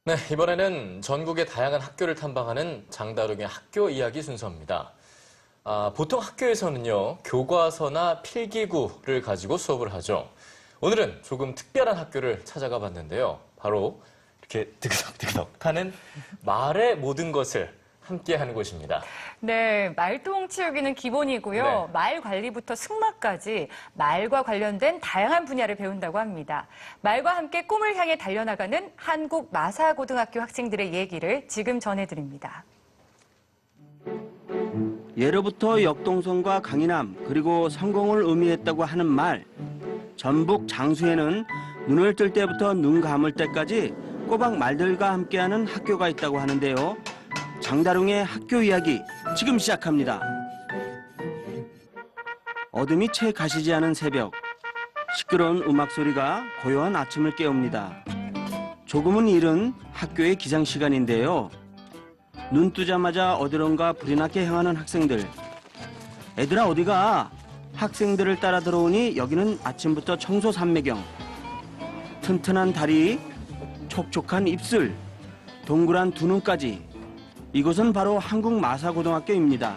네, 이번에는 전국의 다양한 학교를 탐방하는 장다롱의 학교 이야기 순서입니다. 보통 학교에서는요, 교과서나 필기구를 가지고 수업을 하죠. 오늘은 조금 특별한 학교를 찾아가 봤는데요. 바로 이렇게 드그덕드그덕 하는 말의 모든 것을 함께 하는 곳입니다. 네, 말동 치우기는 기본이고요. 네. 말 관리부터 승마까지 말과 관련된 다양한 분야를 배운다고 합니다. 말과 함께 꿈을 향해 달려나가는 한국 마사고등학교 학생들의 얘기를 지금 전해드립니다. 예로부터 역동성과 강인함 그리고 성공을 의미했다고 하는 말. 전북 장수에는 눈을 뜰 때부터 눈 감을 때까지 꼬박 말들과 함께하는 학교가 있다고 하는데요. 장다롱의 학교 이야기 지금 시작합니다. 어둠이 채 가시지 않은 새벽. 시끄러운 음악 소리가 고요한 아침을 깨웁니다. 조금은 이른 학교의 기상 시간인데요. 눈 뜨자마자 어디론가 불이 나게 향하는 학생들. 애들아 어디가? 학생들을 따라 들어오니 여기는 아침부터 청소 삼매경. 튼튼한 다리, 촉촉한 입술, 동그란 두 눈까지. 이곳은 바로 한국 마사고등학교입니다.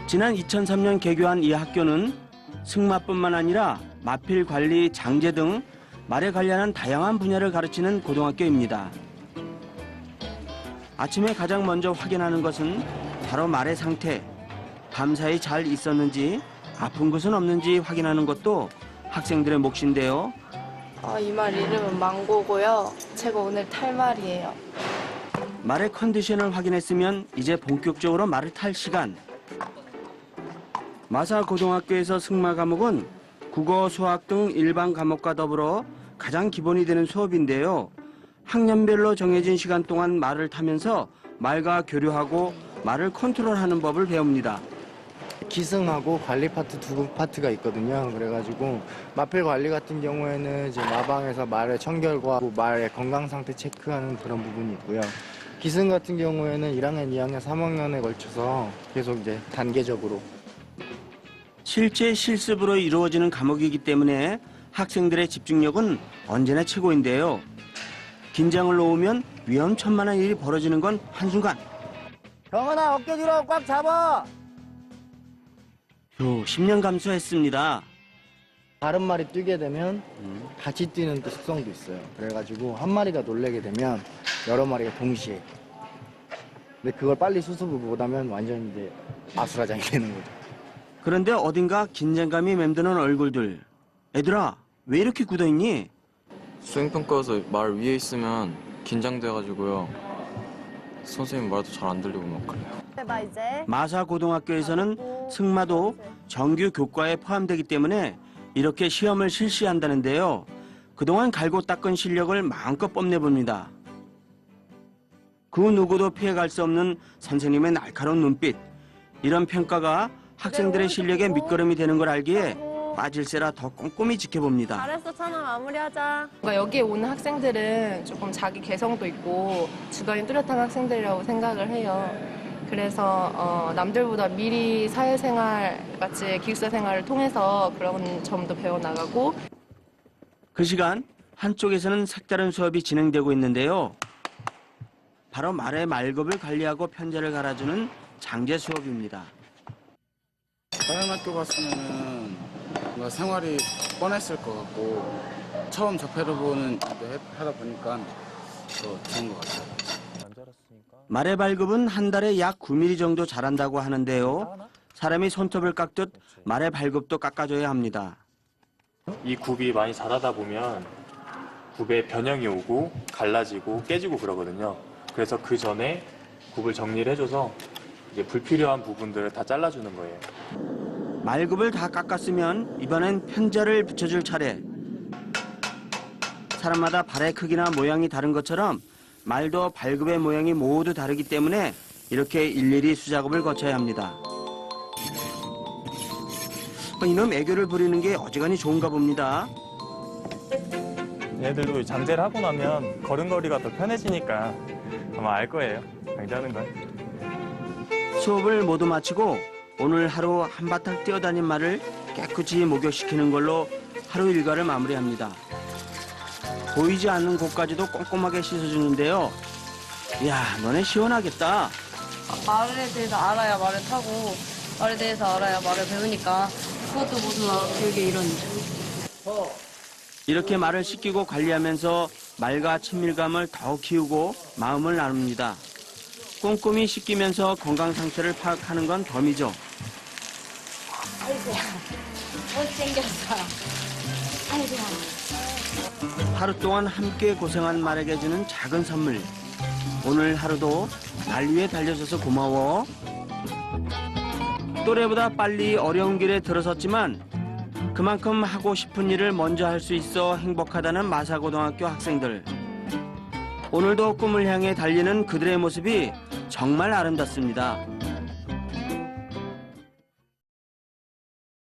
지난 2003년 개교한 이 학교는 승마뿐만 아니라 마필 관리, 장제 등 말에 관련한 다양한 분야를 가르치는 고등학교입니다. 아침에 가장 먼저 확인하는 것은 바로 말의 상태, 밤사이 잘 있었는지, 아픈 것은 없는지 확인하는 것도 학생들의 몫인데요. 이 말 이름은 망고고요. 제가 오늘 탈 말이에요. 말의 컨디션을 확인했으면 이제 본격적으로 말을 탈 시간. 마사고등학교에서 승마 과목은 국어, 수학 등 일반 과목과 더불어 가장 기본이 되는 수업인데요. 학년별로 정해진 시간 동안 말을 타면서 말과 교류하고 말을 컨트롤하는 법을 배웁니다. 기승하고 관리 파트 두 파트가 있거든요. 그래가지고 마필 관리 같은 경우에는 이제 마방에서 말의 청결과 말의 건강 상태 체크하는 그런 부분이 있고요. 기승 같은 경우에는 1학년, 2학년, 3학년에 걸쳐서 계속 이제 단계적으로 실제 실습으로 이루어지는 과목이기 때문에 학생들의 집중력은 언제나 최고인데요. 긴장을 놓으면 위험천만한 일이 벌어지는 건 한순간. 경은아 어깨 뒤로 꽉 잡아! 효, 10년 감수했습니다. 다른 말이 뛰게 되면 같이 뛰는 또 특성도 있어요. 그래가지고 한 마리가 놀래게 되면 여러 마리가 동시에. 근데 그걸 빨리 수습을 못하면 완전 이제 아수라장이 되는 거죠. 그런데 어딘가 긴장감이 맴드는 얼굴들. 애들아, 왜 이렇게 굳어있니? 수행평가에서 말 위에 있으면 긴장돼가지고요. 선생님 말도 잘 안 들리고 막 그래요. 마사고등학교에서는 승마도 정규 교과에 포함되기 때문에 이렇게 시험을 실시한다는데요. 그동안 갈고 닦은 실력을 마음껏 뽐내봅니다. 그 누구도 피해갈 수 없는 선생님의 날카로운 눈빛. 이런 평가가 학생들의 실력의 밑거름이 되는 걸 알기에 빠질세라 더 꼼꼼히 지켜봅니다. 잘했어, 찬아. 마무리하자. 여기에 오는 학생들은 조금 자기 개성도 있고 주관이 뚜렷한 학생들이라고 생각을 해요. 그래서 남들보다 미리 사회생활, 같이 기숙사 생활을 통해서 그런 점도 배워나가고. 그 시간 한쪽에서는 색다른 수업이 진행되고 있는데요. 바로 말의 말급을 관리하고 편제를 갈아주는 장제 수업입니다. 다른 학교 갔으면은 뭔가 생활이 뻔했을 것 같고 처음 접해보는 일도 하다 보니까 더 좋은 것 같아요. 말의 발급은 한 달에 약 9mm 정도 자란다고 하는데요. 사람이 손톱을 깎듯 말의 발급도 깎아줘야 합니다. 이 굽이 많이 자라다 보면 굽에 변형이 오고 갈라지고 깨지고 그러거든요. 그래서 그 전에 굽을 정리를 해줘서 이제 불필요한 부분들을 다 잘라주는 거예요. 말급을 다 깎았으면 이번엔 편자를 붙여줄 차례. 사람마다 발의 크기나 모양이 다른 것처럼 말도 발급의 모양이 모두 다르기 때문에 이렇게 일일이 수작업을 거쳐야 합니다. 이놈 애교를 부리는 게 어지간히 좋은가 봅니다. 얘들도 장제를 하고 나면 걸음걸이가 더 편해지니까 아마 알 거예요. 장제하는 건. 수업을 모두 마치고 오늘 하루 한바탕 뛰어다닌 말을 깨끗이 목욕시키는 걸로 하루 일과를 마무리합니다. 보이지 않는 곳까지도 꼼꼼하게 씻어주는데요. 이야, 너네 시원하겠다. 말에 대해서 알아야 말을 타고 말에 대해서 알아야 말을 배우니까 그것도 모두 교육의 일환이죠. 이렇게 말을 씻기고 관리하면서 말과 친밀감을 더욱 키우고 마음을 나눕니다. 꼼꼼히 씻기면서 건강 상태를 파악하는 건 덤이죠. 아이고야, 못생겼어. 아이고야. 하루 동안 함께 고생한 말에게 주는 작은 선물. 오늘 하루도 날 위해 달려줘서 고마워. 또래보다 빨리 어려운 길에 들어섰지만 그만큼 하고 싶은 일을 먼저 할 수 있어 행복하다는 마사고등학교 학생들. 오늘도 꿈을 향해 달리는 그들의 모습이 정말 아름답습니다.